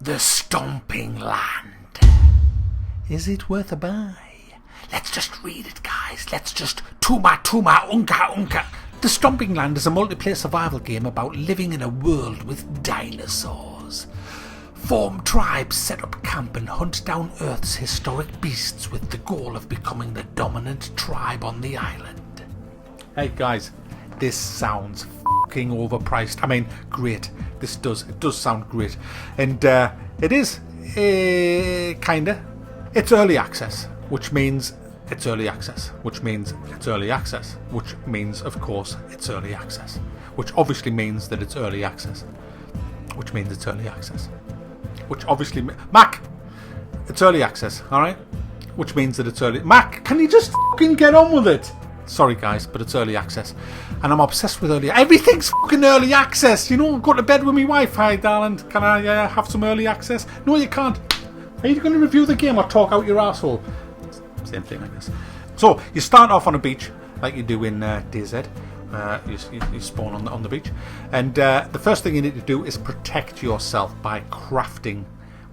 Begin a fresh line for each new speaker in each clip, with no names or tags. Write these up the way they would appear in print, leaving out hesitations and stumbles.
The Stomping Land. Is it worth a buy? Let's just read it, guys. Let's just tuma unka unka. The Stomping Land is a multiplayer survival game about living in a world with dinosaurs. Form tribes, set up camp and hunt down Earth's historic beasts with the goal of becoming the dominant tribe on the island. Hey guys, this sounds fucking overpriced. I mean, great. It does sound great. And it is kinda. It's early access, which means it's early access, which means it's early access, which means, of course, it's early access, which obviously means that it's early access, which means it's early access, which obviously... Mac! It's early access, alright? Which means that it's early... Mac, can you just fucking get on with it? Sorry guys, but it's early access. And I'm obsessed with early... Everything's fucking early access! You know, go to bed with me wife. Hi, darling. Can I have some early access? No, you can't. Are you going to review the game or talk out your asshole? Same thing, I guess. So, you start off on a beach, like you do in DayZ. You spawn on the beach. And the first thing you need to do is protect yourself by crafting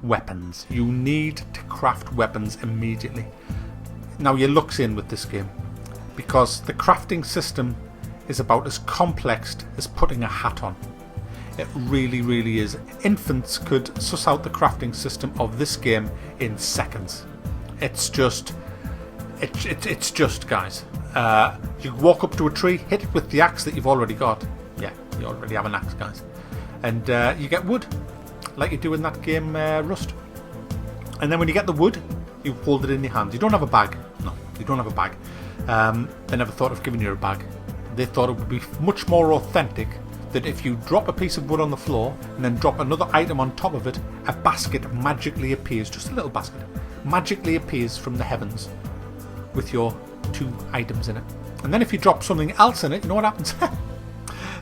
weapons. You need to craft weapons immediately. Now, your luck's in with this game, because the crafting system is about as complex as putting a hat on. It really, really is. Infants could suss out the crafting system of this game in seconds. It's just, guys. You walk up to a tree, hit it with the axe that you've already got. Yeah, you already have an axe, guys. And you get wood, like you do in that game Rust. And then when you get the wood, you hold it in your hands. You don't have a bag. No, you don't have a bag. They never thought of giving you a bag. They thought it would be much more authentic that if you drop a piece of wood on the floor and then drop another item on top of it, a basket magically appears, just a little basket, magically appears from the heavens with your 2 items in it. And then if you drop something else in it, you know what happens?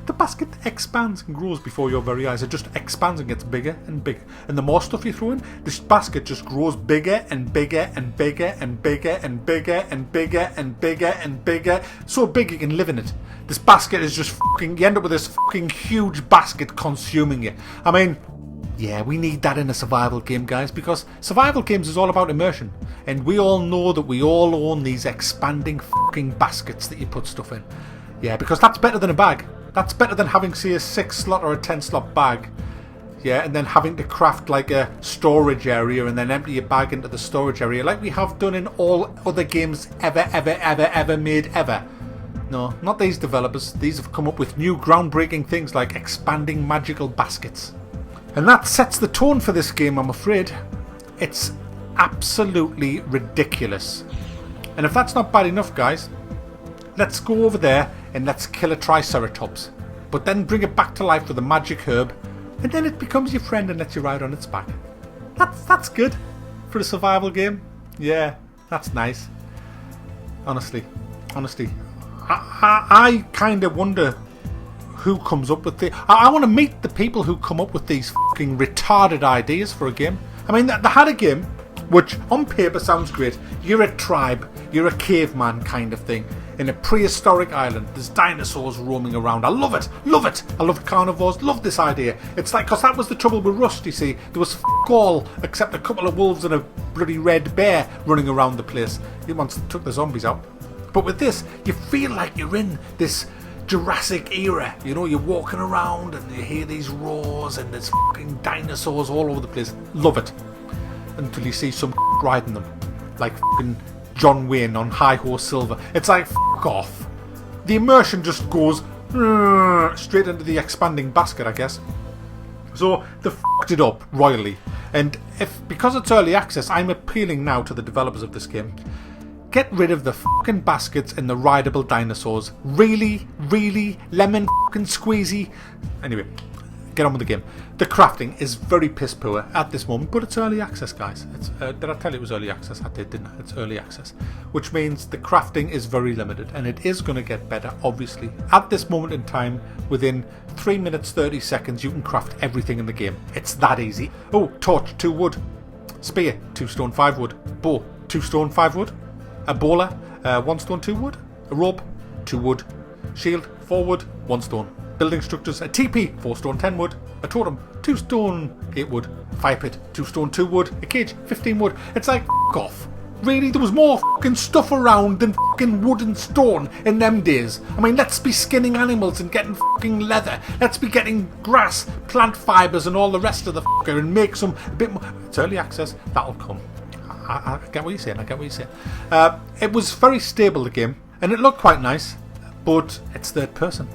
The basket expands and grows before your very eyes. It just expands and gets bigger and bigger. And the more stuff you throw in, this basket just grows bigger and bigger and bigger and bigger and bigger and bigger and bigger and bigger. So big you can live in it. This basket is just fucking... You end up with this fucking huge basket consuming you. I mean, yeah, we need that in a survival game, guys, because survival games is all about immersion. And we all know that we all own these expanding fucking baskets that you put stuff in. Yeah, because that's better than a bag. That's better than having, say, a 6-slot or a 10-slot bag. Yeah, and then having to craft like a storage area and then empty your bag into the storage area like we have done in all other games ever made ever. No, not these developers. These have come up with new groundbreaking things like expanding magical baskets. And that sets the tone for this game, I'm afraid. It's absolutely ridiculous. And if that's not bad enough, guys, let's go over there and let's kill a Triceratops. But then bring it back to life with a magic herb, and then it becomes your friend and lets you ride on its back. That's good for a survival game. Yeah, that's nice. Honestly. I kind of wonder who comes up with the... I want to meet the people who come up with these fucking retarded ideas for a game. I mean, they had a game which on paper sounds great. You're a tribe, you're a caveman kind of thing in a prehistoric island. There's dinosaurs roaming around. I love it. I love carnivores. Love this idea. It's like, because that was the trouble with Rust, you see. There was fuck all except a couple of wolves and a bloody red bear running around the place. He once took the zombies out. But with this, you feel like you're in this Jurassic era. You know, you're walking around and you hear these roars and there's fucking dinosaurs all over the place. Love it. Until you see some riding them. Like fucking John Wayne on High Horse Silver. It's like, fuck off. The immersion just goes straight into the expanding basket, I guess. So they fucked it up royally. And because it's early access, I'm appealing now to the developers of this game. Get rid of the fucking baskets and the rideable dinosaurs. Really, lemon fucking squeezy. Anyway, get on with the game. The crafting is very piss poor at this moment, but it's early access, guys. Did I tell you it was early access? I did, didn't I? It's early access, which means the crafting is very limited, and it is going to get better, obviously. At this moment in time, within 3 minutes 30 seconds, you can craft everything in the game. It's that easy. Oh, torch, 2 wood. Spear, 2 stone, 5 wood. Bow, 2 stone, 5 wood. A bowler, 1 stone, 2 wood. A rope, 2 wood. Shield, 4 wood, 1 stone. Building structures, a TP, 4 stone, 10 wood. A totem, 2 stone, 8 wood. Fire pit, 2 stone, 2 wood. A cage, 15 wood. It's like, f*** off. Really, there was more fucking stuff around than fucking wood and stone in them days. I mean, let's be skinning animals and getting fucking leather. Let's be getting grass, plant fibres and all the rest of the fucker and make some a bit more. It's early access, that'll come. I get what you're saying, I get what you're saying. It was very stable, the game, and it looked quite nice, but it's third person.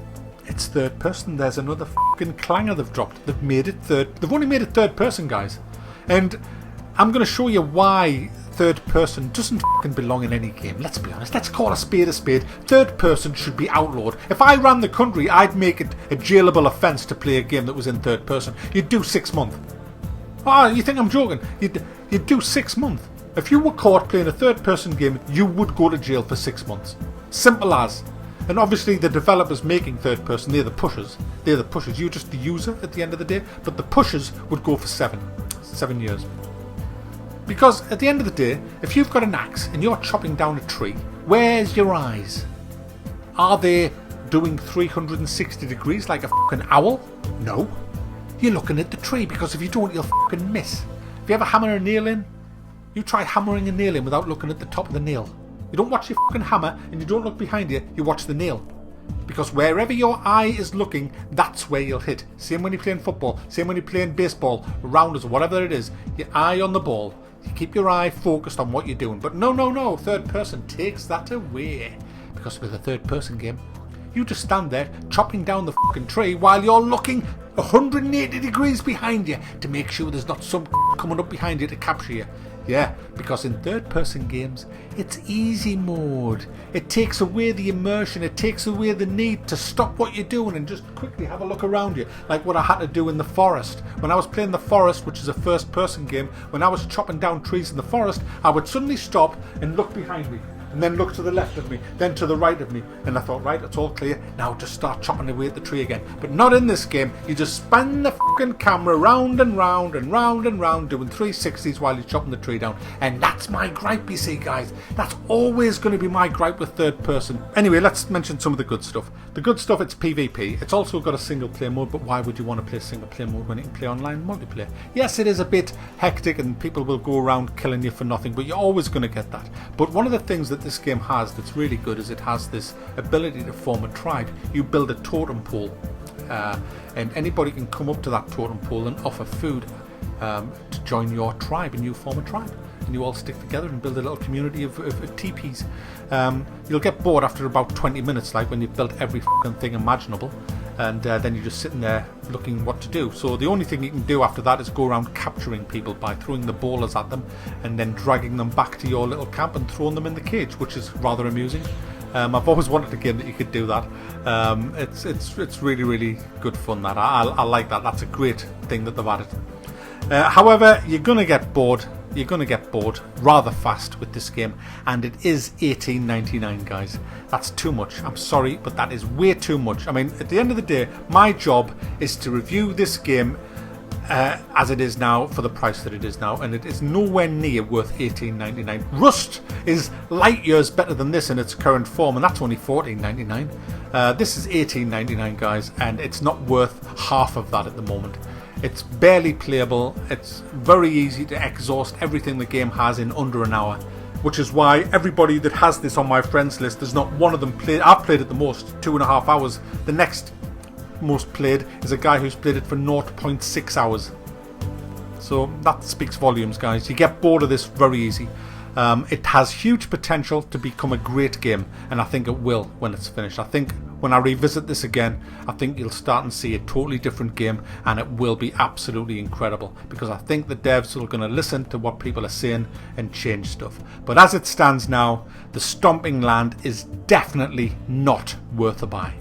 It's third person. There's another fucking clanger they've dropped. They've made it third. They've only made it third person, guys. And I'm going to show you why third person doesn't fucking belong in any game. Let's be honest. Let's call a spade a spade. Third person should be outlawed. If I ran the country, I'd make it a jailable offence to play a game that was in third person. You'd do 6 months. Oh, you think I'm joking? You'd do 6 months. If you were caught playing a third person game, you would go to jail for 6 months. Simple as. And obviously the developers making third person, they're the pushers. They're the pushers. You're just the user at the end of the day. But the pushers would go for 7 years. Because at the end of the day, if you've got an axe and you're chopping down a tree, where's your eyes? Are they doing 360 degrees like a fucking owl? No. You're looking at the tree, because if you don't, you'll fucking miss. If you ever hammer a nail in, you try hammering a nail in without looking at the top of the nail. You don't watch your fucking hammer and you don't look behind you, you watch the nail. Because wherever your eye is looking, that's where you'll hit. Same when you're playing football, same when you're playing baseball, rounders, whatever it is. Your eye on the ball. You keep your eye focused on what you're doing. But no, third person takes that away. Because with a third person game, you just stand there chopping down the fucking tree while you're looking 180 degrees behind you to make sure there's not some coming up behind you to capture you. Yeah, because in third person games, it's easy mode. It takes away the immersion, it takes away the need to stop what you're doing and just quickly have a look around you. Like what I had to do in the forest. When I was playing the forest, which is a first person game, when I was chopping down trees in the forest, I would suddenly stop and look behind me. And then look to the left of me, then to the right of me. And I thought, right, it's all clear. Now just start chopping away at the tree again. But not in this game. You just span the fucking camera round and round and round and round, doing 360s while you're chopping the tree down. And that's my gripe, you see, guys. That's always going to be my gripe with third person. Anyway, let's mention some of the good stuff. The good stuff, it's PvP. It's also got a single player mode, but why would you want to play single player mode when you can play online multiplayer? Yes, it is a bit hectic and people will go around killing you for nothing, but you're always going to get that. But one of the things that this game has that's really good is it has this ability to form a tribe. You build a totem pole and anybody can come up to that totem pole and offer food to join your tribe, and you form a tribe and you all stick together and build a little community of teepees. You'll get bored after about 20 minutes, like when you've built every fucking thing imaginable, and then you're just sitting there looking what to do. So the only thing you can do after that is go around capturing people by throwing the ballers at them and then dragging them back to your little camp and throwing them in the cage, which is rather amusing. I've always wanted a game that you could do that. It's really, really good fun. That I like that. That's a great thing that they've added. However, you're gonna get bored. You're going to get bored rather fast with this game, and it is $18.99, guys. That's too much. I'm sorry, but that is way too much. I mean, at the end of the day, my job is to review this game as it is now for the price that it is now, and it is nowhere near worth $18.99. Rust is light years better than this in its current form, and that's only $14.99. This is $18.99, guys, and it's not worth half of that at the moment. It's barely playable. It's very easy to exhaust everything the game has in under an hour, which is why everybody that has this on my friends list, there's not one of them played. I've played it the most, 2.5 hours. The next most played is a guy who's played it for 0.6 hours. So that speaks volumes, guys. You get bored of this very easy. It has huge potential to become a great game, and I think it will when it's finished. I think when I revisit this again, I think you'll start and see a totally different game, and it will be absolutely incredible, because I think the devs are going to listen to what people are saying and change stuff. But as it stands now, the Stomping Land is definitely not worth a buy.